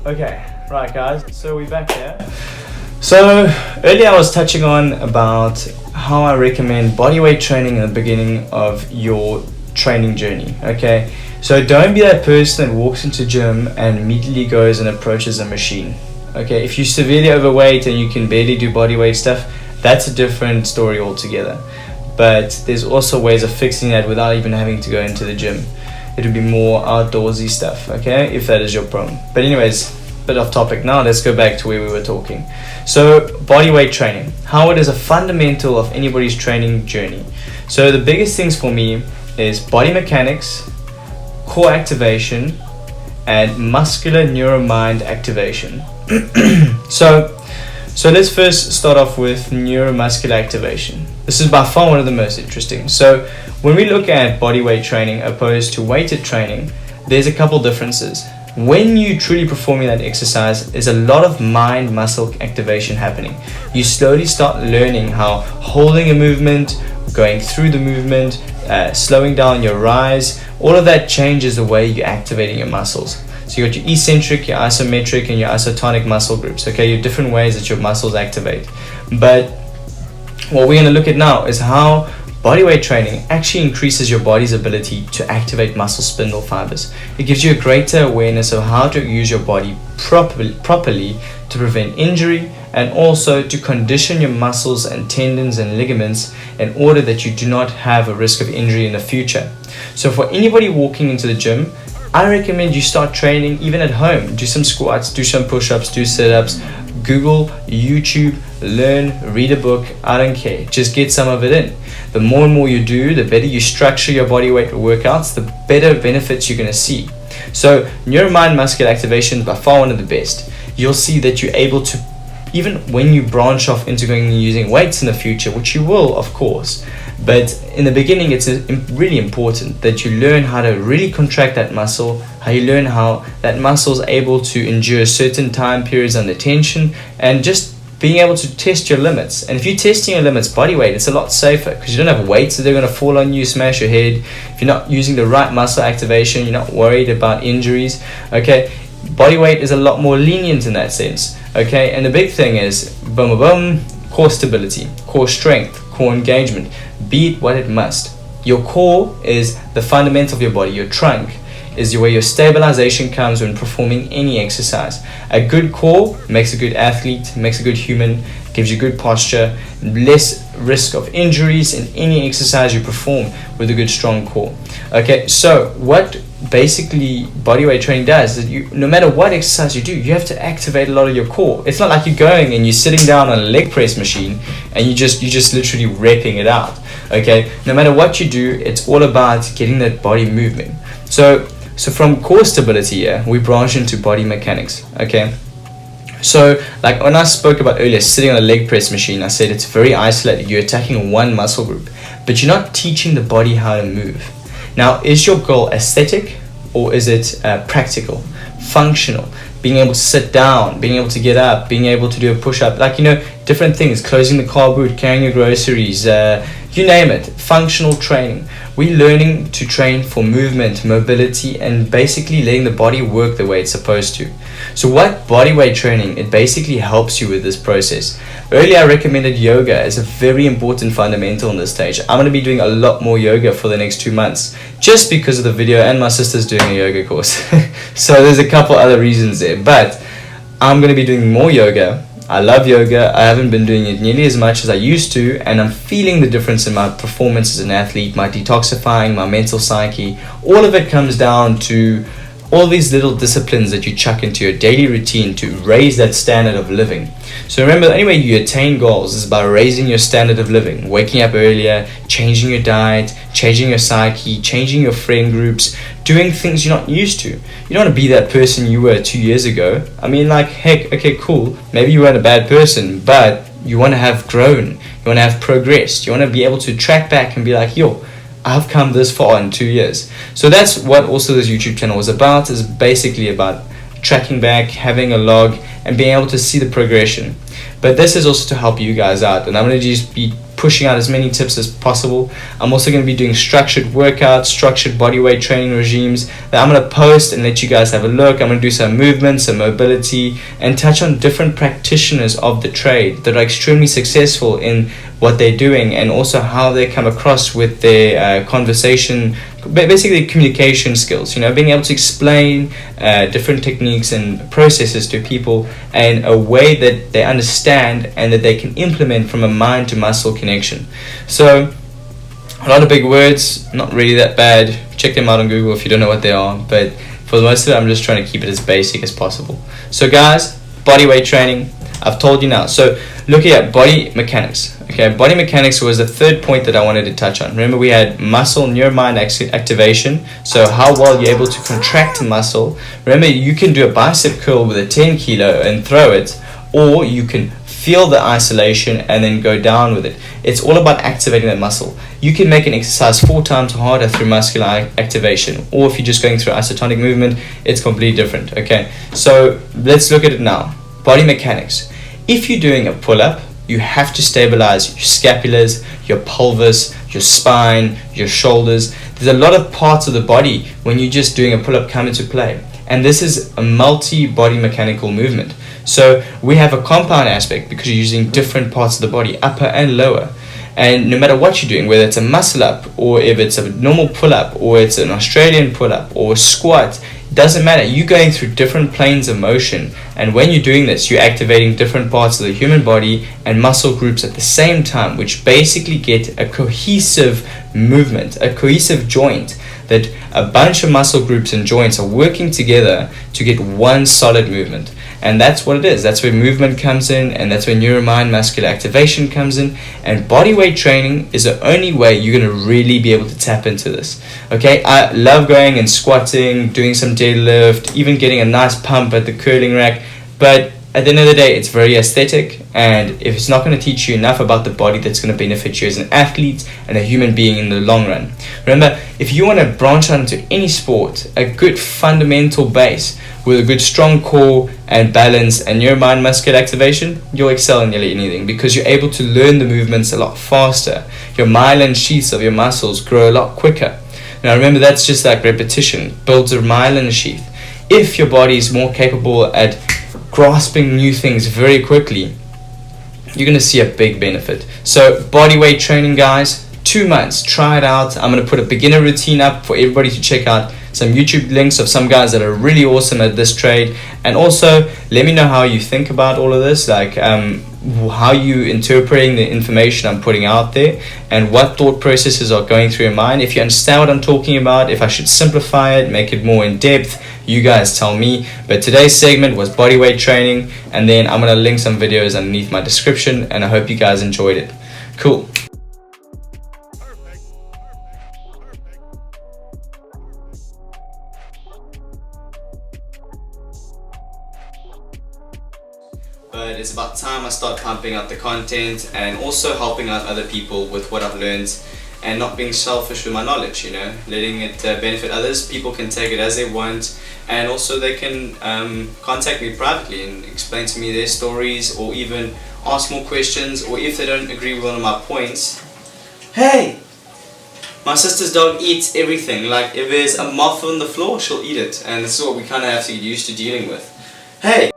Okay, right guys, so we're back here. So earlier I was touching on about how I recommend bodyweight training in the beginning of your training journey. Okay, so don't be that person that walks into gym and immediately goes and approaches a machine. Okay, if you're severely overweight and you can barely do bodyweight stuff, that's a different story altogether. But there's also ways of fixing that without even having to go into the gym. It'll be more outdoorsy stuff, okay, if that is your problem. But anyways, bit off topic now, let's go back to where we were talking. So bodyweight training, how it is a fundamental of anybody's training journey. So the biggest things for me is body mechanics, core activation, and muscular neuromind activation. So let's first start off with neuromuscular activation. This is by far one of the most interesting. So when we look at bodyweight training opposed to weighted training, there's a couple differences. When you truly performing that exercise, there's a lot of mind muscle activation happening. You slowly start learning how holding a movement, going through the movement, slowing down your rise, all of that changes the way you're activating your muscles. So you got your eccentric, your isometric, and your isotonic muscle groups, okay, your different ways that your muscles activate. But what we're going to look at now is how bodyweight training actually increases your body's ability to activate muscle spindle fibers. It gives you a greater awareness of how to use your body properly to prevent injury, and also to condition your muscles and tendons and ligaments in order that you do not have a risk of injury in the future. So for anybody walking into the gym, I recommend you start training even at home. Do some squats, do some push-ups, do sit-ups, Google, YouTube, learn, read a book, I don't care. Just get some of it in. The more and more you do, the better you structure your bodyweight workouts, the better benefits you're going to see. So neuromind muscular activation is by far one of the best. You'll see that you're able to, even when you branch off into going and using weights in the future, which you will of course, but in the beginning it's really important that you learn how to really contract that muscle, how you learn how that muscle is able to endure certain time periods under tension, and just being able to test your limits. And if you're testing your limits body weight, it's a lot safer because you don't have weights that they're going to fall on you, smash your head. If you're not using the right muscle activation, you're not worried about injuries, okay? Body weight is a lot more lenient in that sense, okay? And the big thing is boom, boom, core stability, core strength, core engagement. Be it what it must. Your core is the fundamental of your body. Your trunk is where your stabilization comes when performing any exercise. A good core makes a good athlete, makes a good human, gives you good posture, less risk of injuries in any exercise you perform with a good strong core. Okay, so what basically bodyweight training does is that you, no matter what exercise you do, you have to activate a lot of your core. It's not like you're going and you're sitting down on a leg press machine and you just literally repping it out. Okay, no matter what you do, it's all about getting that body moving. So from core stability here, we branch into body mechanics. Okay, so like when I spoke about earlier, sitting on a leg press machine, I said it's very isolated. You're attacking one muscle group, but you're not teaching the body how to move. Now, is your goal aesthetic or is it practical, functional? Being able to sit down, being able to get up, being able to do a push-up, like, you know, different things, closing the car boot, carrying your groceries, you name it, functional training. We're learning to train for movement, mobility, and basically letting the body work the way it's supposed to. So what bodyweight training, it basically helps you with this process. Earlier I recommended yoga as a very important fundamental in this stage. I'm going to be doing a lot more yoga for the next 2 months just because of the video, and my sister's doing a yoga course. So there's a couple other reasons there, but I'm going to be doing more yoga. I love yoga. I haven't been doing it nearly as much as I used to, and I'm feeling the difference in my performance as an athlete, my detoxifying, my mental psyche. All of it comes down to all these little disciplines that you chuck into your daily routine to raise that standard of living. So remember, the only way you attain goals is by raising your standard of living, waking up earlier, changing your diet, changing your psyche, changing your friend groups, doing things you're not used to. You don't want to be that person you were 2 years ago. I mean, like, heck, okay, cool, maybe you weren't a bad person, but you want to have grown, you want to have progressed, you want to be able to track back and be like, yo, I've come this far in 2 years. So that's what also this YouTube channel is about, is basically about tracking back, having a log, and being able to see the progression. But this is also to help you guys out, and I'm going to just be pushing out as many tips as possible. I'm also going to be doing structured workouts, structured bodyweight training regimes that I'm going to post and let you guys have a look. I'm going to do some movement, some mobility, and touch on different practitioners of the trade that are extremely successful in what they're doing, and also how they come across with their conversation, basically communication skills, being able to explain different techniques and processes to people in a way that they understand and that they can implement from a mind to muscle connection. So a lot of big words, not really that bad. Check them out on Google if you don't know what they are, but for the most of it, I'm just trying to keep it as basic as possible. So guys, bodyweight training, I've told you now. So looking at body mechanics. Okay, body mechanics was the third point that I wanted to touch on. Remember, we had muscle neuromind activation. So how well you're able to contract a muscle. Remember, you can do a bicep curl with a 10 kilo and throw it, or you can feel the isolation and then go down with it. It's all about activating that muscle. You can make an exercise 4 times harder through muscular activation, or if you're just going through isotonic movement, it's completely different. Okay, so let's look at it now. Body mechanics. If you're doing a pull-up, you have to stabilize your scapulars, your pelvis, your spine, your shoulders. There's a lot of parts of the body when you're just doing a pull-up come into play. And this is a multi-body mechanical movement. So we have a compound aspect because you're using different parts of the body, upper and lower. And no matter what you're doing, whether it's a muscle up, or if it's a normal pull-up, or it's an Australian pull-up, or a squat, it doesn't matter. You're going through different planes of motion, and when you're doing this, you're activating different parts of the human body and muscle groups at the same time, which basically get a cohesive movement, a cohesive joint, that a bunch of muscle groups and joints are working together to get one solid movement. And that's what it is. That's where movement comes in, and that's where neuromind muscular activation comes in. And bodyweight training is the only way you're going to really be able to tap into this. Okay, I love going and squatting, doing some deadlift, even getting a nice pump at the curling rack. But at the end of the day, it's very aesthetic, and if it's not going to teach you enough about the body that's going to benefit you as an athlete and a human being in the long run. Remember, if you want to branch out into any sport, a good fundamental base with a good strong core and balance and your mind muscular activation, you'll excel in nearly anything because you're able to learn the movements a lot faster. Your myelin sheaths of your muscles grow a lot quicker. Now remember, that's just like repetition builds a myelin sheath. If your body is more capable at grasping new things very quickly, you're going to see a big benefit. So bodyweight training, guys, 2 months, try it out. I'm going to put a beginner routine up for everybody to check out, some YouTube links of some guys that are really awesome at this trade, and also let me know how you think about all of this, like how you interpreting the information I'm putting out there, and what thought processes are going through your mind. If you understand what I'm talking about, if I should simplify it, make it more in depth, you guys tell me. But today's segment was bodyweight training, and then I'm going to link some videos underneath my description, and I hope you guys enjoyed it. Cool. But it's about time I start pumping out the content and also helping out other people with what I've learned, and not being selfish with my knowledge, letting it benefit others. People can take it as they want, and also they can contact me privately and explain to me their stories, or even ask more questions, or if they don't agree with one of my points, hey, my sister's dog eats everything. Like if there's a moth on the floor, she'll eat it, and this is what we kind of have to get used to dealing with. Hey.